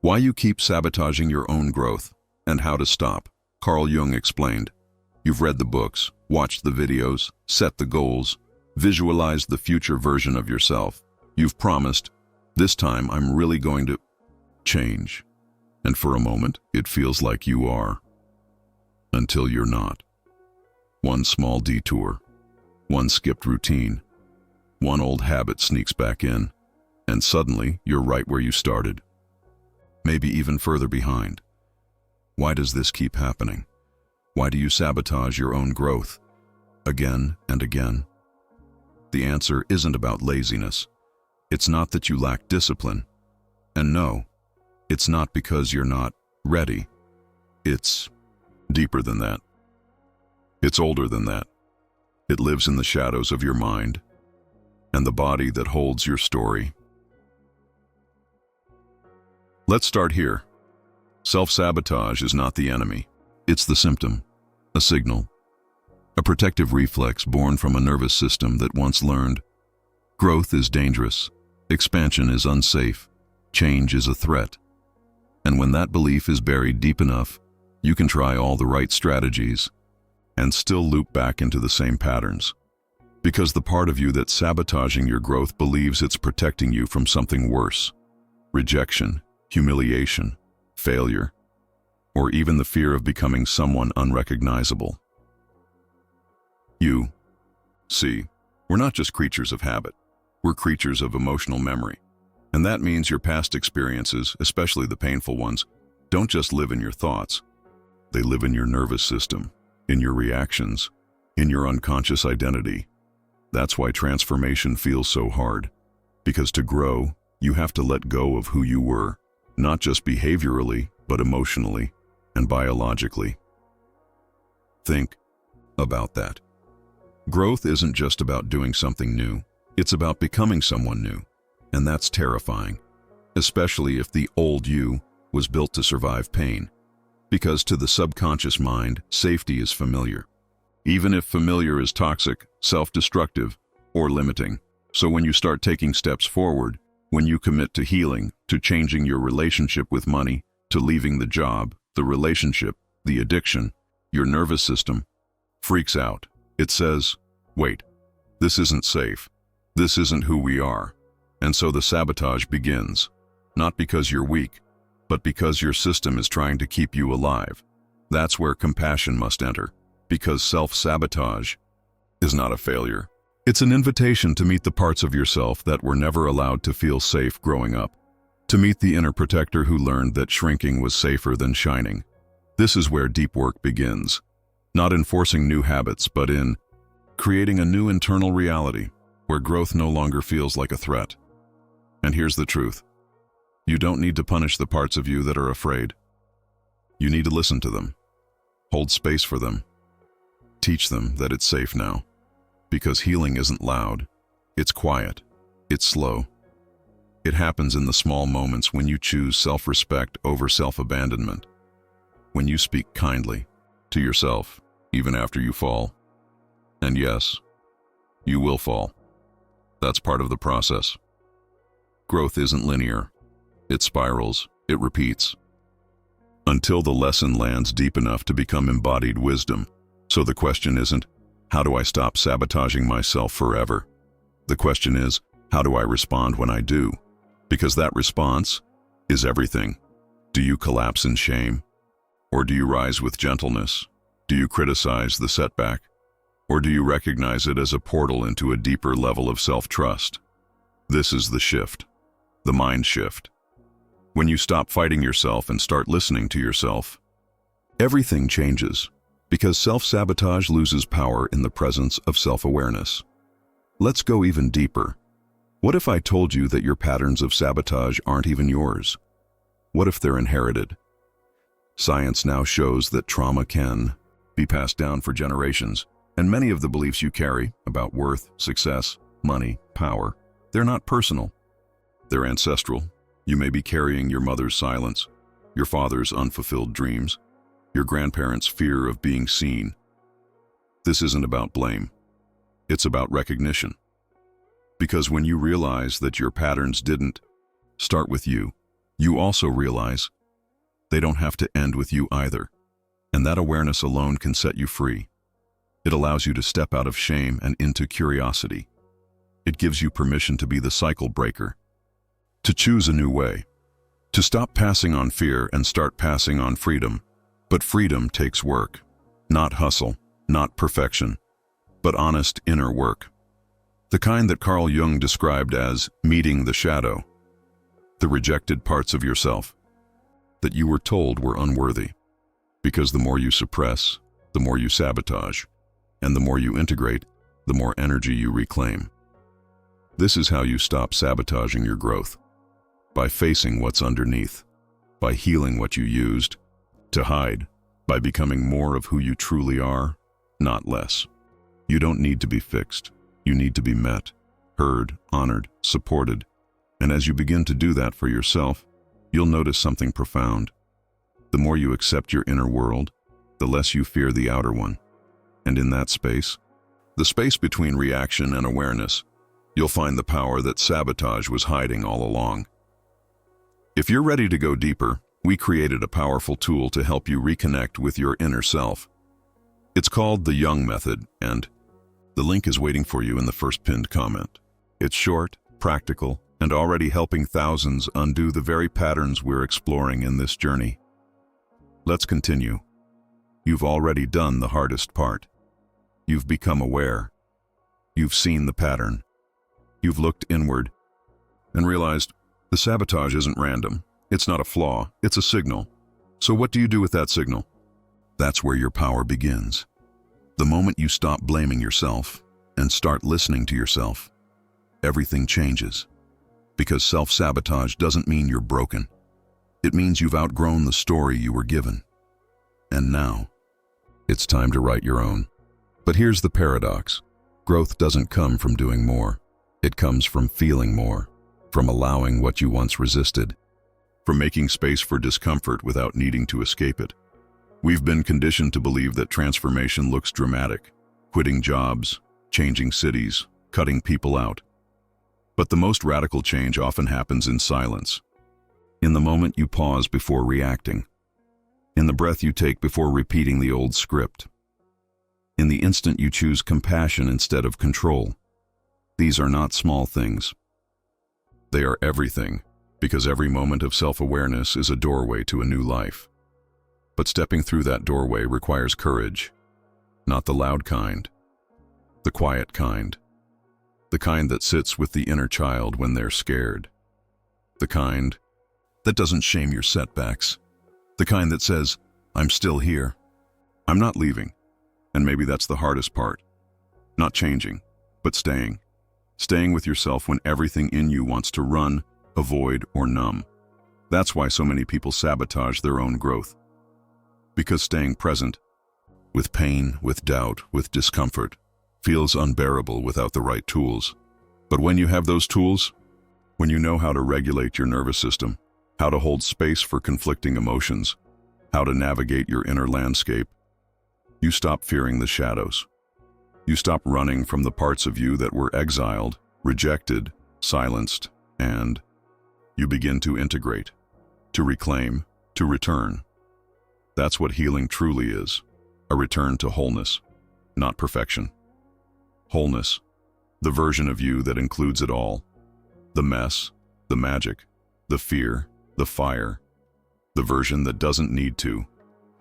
Why you keep sabotaging your own growth, and how to stop. Carl Jung explained. You've read the books, watched the videos, set the goals, visualized the future version of yourself. You've promised, this time I'm really going to change. And for a moment, it feels like you are. Until you're not. One small detour, one skipped routine, one old habit sneaks back in, and suddenly you're right where you started. Maybe even further behind. Why does this keep happening? Why do you sabotage your own growth again and again? The answer isn't about laziness. It's not that you lack discipline. And no, it's not because you're not ready. It's deeper than that. It's older than that. It lives in the shadows of your mind and the body that holds your story. Let's start here. Self-sabotage is not the enemy. It's the symptom, a signal, a protective reflex born from a nervous system that once learned growth is dangerous, expansion is unsafe, change is a threat. And when that belief is buried deep enough, you can try all the right strategies and still loop back into the same patterns. Because the part of you that's sabotaging your growth believes it's protecting you from something worse: rejection, humiliation, failure, or even the fear of becoming someone unrecognizable. See, we're not just creatures of habit, we're creatures of emotional memory. And that means your past experiences, especially the painful ones, don't just live in your thoughts. They live in your nervous system, in your reactions, in your unconscious identity. That's why transformation feels so hard. Because to grow, you have to let go of who you were, not just behaviorally, but emotionally and biologically. Think about that. Growth isn't just about doing something new. It's about becoming someone new. And that's terrifying, especially if the old you was built to survive pain. Because to the subconscious mind, safety is familiar. Even if familiar is toxic, self-destructive, or limiting. So when you start taking steps forward, when you commit to healing, to changing your relationship with money, to leaving the job, the relationship, the addiction, your nervous system freaks out. It says, wait, this isn't safe. This isn't who we are. And so the sabotage begins, not because you're weak, but because your system is trying to keep you alive. That's where compassion must enter, because self-sabotage is not a failure. It's an invitation to meet the parts of yourself that were never allowed to feel safe growing up, to meet the inner protector who learned that shrinking was safer than shining. This is where deep work begins, not in forcing new habits, but in creating a new internal reality where growth no longer feels like a threat. And here's the truth. You don't need to punish the parts of you that are afraid. You need to listen to them, hold space for them, teach them that it's safe now. Because healing isn't loud, it's quiet, it's slow. It happens in the small moments when you choose self-respect over self-abandonment. When you speak kindly to yourself, even after you fall. And yes, you will fall. That's part of the process. Growth isn't linear. It spirals, it repeats. Until the lesson lands deep enough to become embodied wisdom. So the question isn't, how do I stop sabotaging myself forever? The question is, how do I respond when I do? Because that response is everything. Do you collapse in shame? Or do you rise with gentleness? Do you criticize the setback? Or do you recognize it as a portal into a deeper level of self-trust? This is the shift, the mind shift. When you stop fighting yourself and start listening to yourself, everything changes. Because self-sabotage loses power in the presence of self-awareness. Let's go even deeper. What if I told you that your patterns of sabotage aren't even yours? What if they're inherited? Science now shows that trauma can be passed down for generations, and many of the beliefs you carry about worth, success, money, power, they're not personal. They're ancestral. You may be carrying your mother's silence, your father's unfulfilled dreams, your grandparents' fear of being seen. This isn't about blame. It's about recognition. Because when you realize that your patterns didn't start with you, You also realize they don't have to end with you either, and that awareness alone can set you free. It allows you to step out of shame and into curiosity. It gives you permission to be the cycle breaker, to choose a new way, to stop passing on fear and start passing on freedom. But freedom takes work, not hustle, not perfection, but honest inner work. The kind that Carl Jung described as meeting the shadow, the rejected parts of yourself that you were told were unworthy. Because the more you suppress, the more you sabotage, and the more you integrate, the more energy you reclaim. This is how you stop sabotaging your growth. By facing what's underneath, by healing what you used to hide, by becoming more of who you truly are, not less. You don't need to be fixed. You need to be met, heard, honored, supported. And as you begin to do that for yourself, you'll notice something profound. The more you accept your inner world, the less you fear the outer one. And in that space, the space between reaction and awareness, you'll find the power that sabotage was hiding all along. If you're ready to go deeper, we created a powerful tool to help you reconnect with your inner self. It's called the Jung method, and the link is waiting for you in the first pinned comment. It's short, practical, and already helping thousands undo the very patterns we're exploring in this journey. Let's continue. You've already done the hardest part. You've become aware. You've seen the pattern. You've looked inward and realized the sabotage isn't random. It's not a flaw, it's a signal. So what do you do with that signal? That's where your power begins. The moment you stop blaming yourself and start listening to yourself, everything changes. Because self-sabotage doesn't mean you're broken. It means you've outgrown the story you were given. And now, it's time to write your own. But here's the paradox. Growth doesn't come from doing more. It comes from feeling more, from allowing what you once resisted, from making space for discomfort without needing to escape it. We've been conditioned to believe that transformation looks dramatic, quitting jobs, changing cities, cutting people out. But the most radical change often happens in silence. In the moment you pause before reacting. In the breath you take before repeating the old script. In the instant you choose compassion instead of control. These are not small things. They are everything, because every moment of self-awareness is a doorway to a new life. But stepping through that doorway requires courage, not the loud kind, the quiet kind, the kind that sits with the inner child when they're scared, the kind that doesn't shame your setbacks, the kind that says, I'm still here, I'm not leaving. And maybe that's the hardest part. Not changing, but staying. Staying with yourself when everything in you wants to run, avoid, or numb. That's why so many people sabotage their own growth. Because staying present, with pain, with doubt, with discomfort, feels unbearable without the right tools. But when you have those tools, when you know how to regulate your nervous system, how to hold space for conflicting emotions, how to navigate your inner landscape, you stop fearing the shadows. You stop running from the parts of you that were exiled, rejected, silenced, and you begin to integrate, to reclaim, to return. That's what healing truly is, a return to wholeness, not perfection. Wholeness, the version of you that includes it all, the mess, the magic, the fear, the fire, the version that doesn't need to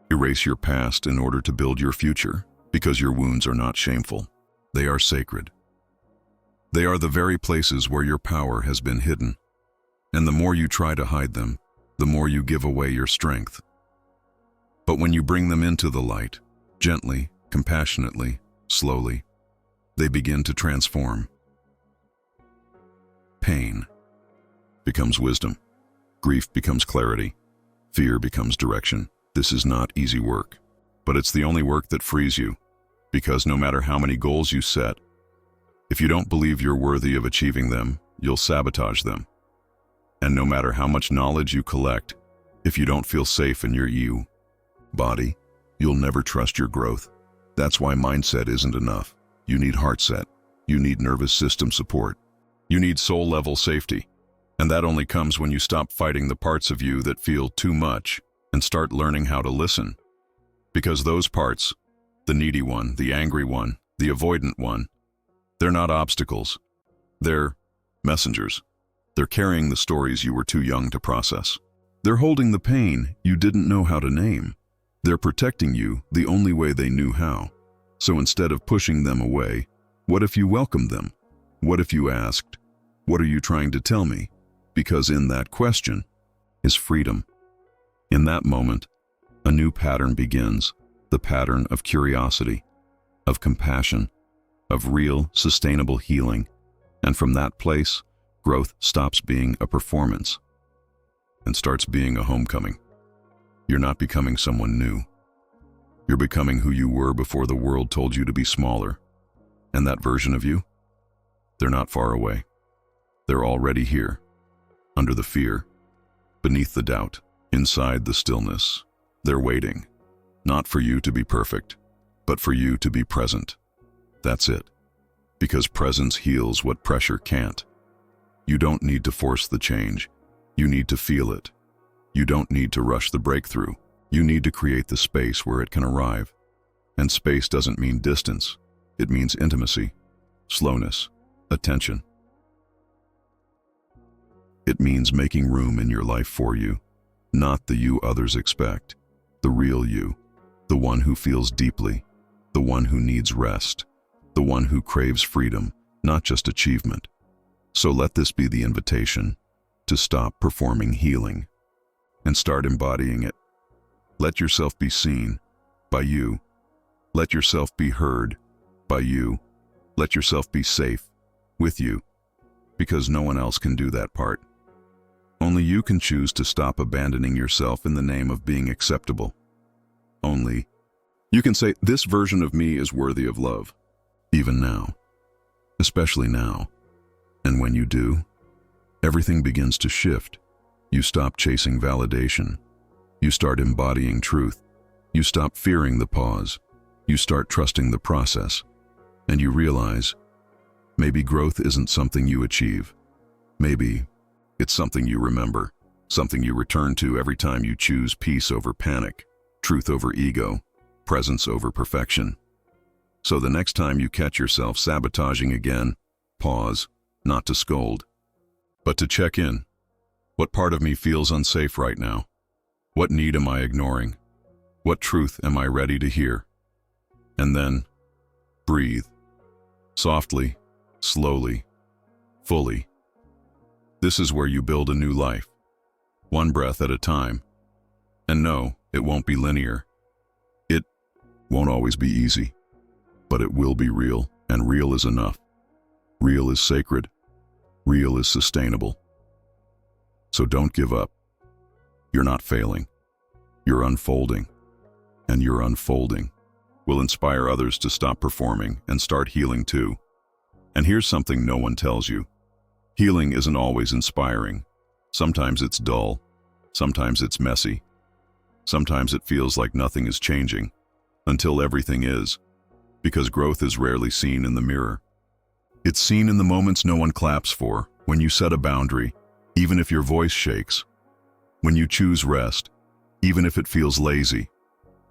erase your past in order to build your future, because your wounds are not shameful. They are sacred. They are the very places where your power has been hidden. And the more you try to hide them, the more you give away your strength. But when you bring them into the light, gently, compassionately, slowly, they begin to transform. Pain becomes wisdom. Grief becomes clarity. Fear becomes direction. This is not easy work, but it's the only work that frees you, because no matter how many goals you set, if you don't believe you're worthy of achieving them, you'll sabotage them. And no matter how much knowledge you collect, if you don't feel safe in your body, you'll never trust your growth. That's why mindset isn't enough. You need heart set. You need nervous system support. You need soul level safety. And that only comes when you stop fighting the parts of you that feel too much and start learning how to listen. Because those parts, the needy one, the angry one, the avoidant one, they're not obstacles. They're messengers. They're carrying the stories you were too young to process. They're holding the pain you didn't know how to name. They're protecting you the only way they knew how. So instead of pushing them away, what if you welcomed them? What if you asked, "What are you trying to tell me?" Because in that question is freedom. In that moment, a new pattern begins, the pattern of curiosity, of compassion, of real, sustainable healing. And from that place, growth stops being a performance and starts being a homecoming. You're not becoming someone new. You're becoming who you were before the world told you to be smaller. And that version of you, they're not far away. They're already here, under the fear, beneath the doubt, inside the stillness. They're waiting, not for you to be perfect, but for you to be present. That's it. Because presence heals what pressure can't. You don't need to force the change. You need to feel it. You don't need to rush the breakthrough. You need to create the space where it can arrive. And space doesn't mean distance. It means intimacy, slowness, attention. It means making room in your life for you, not the you others expect, the real you, the one who feels deeply, the one who needs rest, the one who craves freedom, not just achievement. So let this be the invitation to stop performing healing and start embodying it. Let yourself be seen by you. Let yourself be heard by you. Let yourself be safe with you, because no one else can do that part. Only you can choose to stop abandoning yourself in the name of being acceptable. Only you can say, "This version of me is worthy of love," even now, especially now. And when you do, everything begins to shift. You stop chasing validation. You start embodying truth. You stop fearing the pause. You start trusting the process. And you realize, maybe growth isn't something you achieve. Maybe it's something you remember, something you return to every time you choose peace over panic, truth over ego, presence over perfection. So the next time you catch yourself sabotaging again, pause, not to scold, but to check in. What part of me feels unsafe right now? What need am I ignoring? What truth am I ready to hear? And then, breathe. Softly, slowly, fully. This is where you build a new life, one breath at a time. And no, it won't be linear. It won't always be easy, but it will be real, and real is enough. Real is sacred. Real is sustainable. So don't give up. You're not failing. You're unfolding. And your unfolding will inspire others to stop performing and start healing too. And here's something no one tells you. Healing isn't always inspiring. Sometimes it's dull. Sometimes it's messy. Sometimes it feels like nothing is changing, until everything is, because growth is rarely seen in the mirror. It's seen in the moments no one claps for, when you set a boundary, even if your voice shakes. When you choose rest, even if it feels lazy.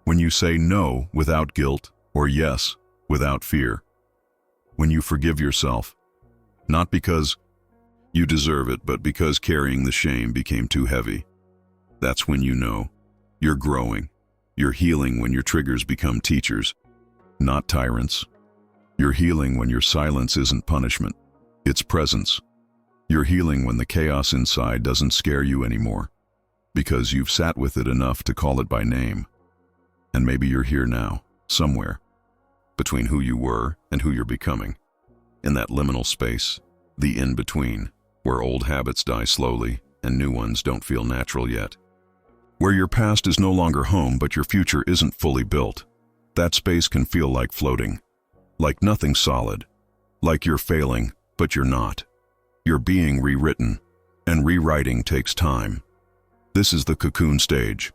When you say no without guilt, or yes without fear. When you forgive yourself, not because you deserve it, but because carrying the shame became too heavy. That's when you know you're growing. You're healing when your triggers become teachers, not tyrants. You're healing when your silence isn't punishment, it's presence. You're healing when the chaos inside doesn't scare you anymore, because you've sat with it enough to call it by name. And maybe you're here now, somewhere, between who you were and who you're becoming. In that liminal space, the in-between, where old habits die slowly and new ones don't feel natural yet. Where your past is no longer home, but your future isn't fully built. That space can feel like floating, like nothing solid, like you're failing, but you're not. You're being rewritten, and rewriting takes time. This is the cocoon stage.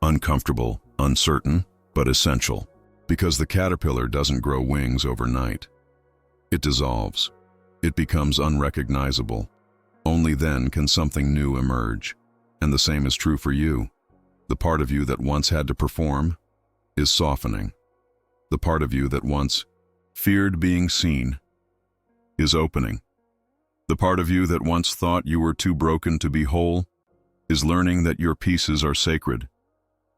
Uncomfortable, uncertain, but essential, because the caterpillar doesn't grow wings overnight. It dissolves. It becomes unrecognizable, Only then can something new emerge. And the same is true for you. The part of you that once had to perform is softening. The part of you that once feared being seen is opening. The part of you that once thought you were too broken to be whole is learning that your pieces are sacred,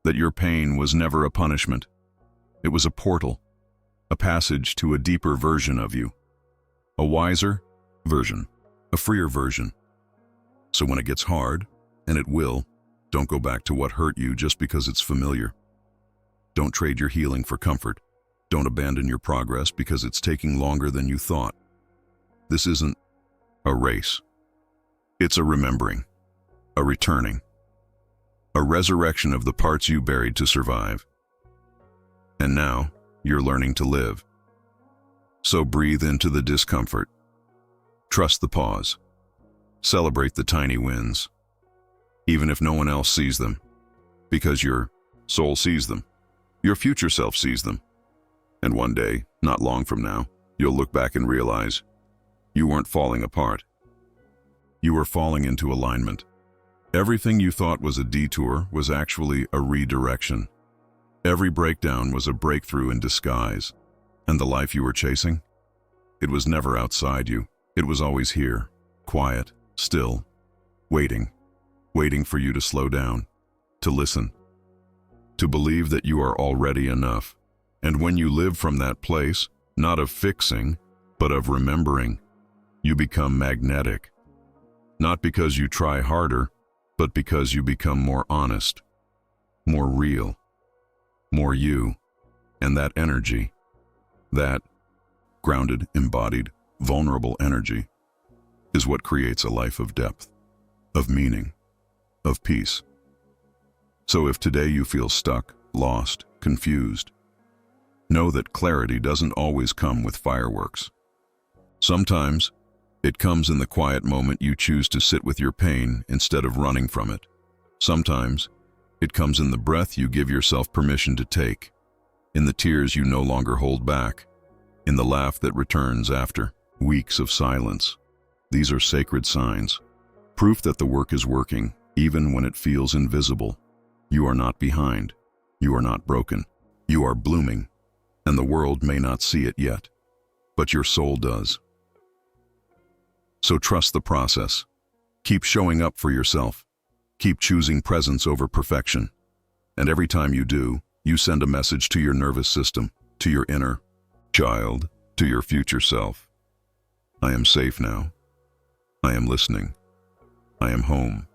that your pain was never a punishment. It was a portal, a passage to a deeper version of you, a wiser version, a freer version. So when it gets hard, and it will, don't go back to what hurt you just because it's familiar. Don't trade your healing for comfort. Don't abandon your progress because it's taking longer than you thought. This isn't a race. It's a remembering, a returning, a resurrection of the parts you buried to survive. And now, you're learning to live. So breathe into the discomfort. Trust the pause. Celebrate the tiny wins, even if no one else sees them, because your soul sees them. Your future self sees them. And one day, not long from now, you'll look back and realize you weren't falling apart. You were falling into alignment. Everything you thought was a detour was actually a redirection. Every breakdown was a breakthrough in disguise. And the life you were chasing? It was never outside you. It was always here, quiet, still, waiting for you to slow down, to listen, to believe that you are already enough. And when you live from that place, not of fixing, but of remembering, you become magnetic. Not because you try harder, but because you become more honest, more real, more you. And that energy, that grounded, embodied, vulnerable energy, is what creates a life of depth, of meaning, of peace. So if today you feel stuck, lost, confused, know that clarity doesn't always come with fireworks. Sometimes, it comes in the quiet moment you choose to sit with your pain instead of running from it. Sometimes, it comes in the breath you give yourself permission to take, in the tears you no longer hold back, in the laugh that returns after weeks of silence. These are sacred signs, proof that the work is working, even when it feels invisible. You are not behind. You are not broken. You are blooming, and the world may not see it yet, but your soul does. So trust the process. Keep showing up for yourself. Keep choosing presence over perfection. And every time you do, you send a message to your nervous system, to your inner child, to your future self. I am safe now. I am listening. I am home.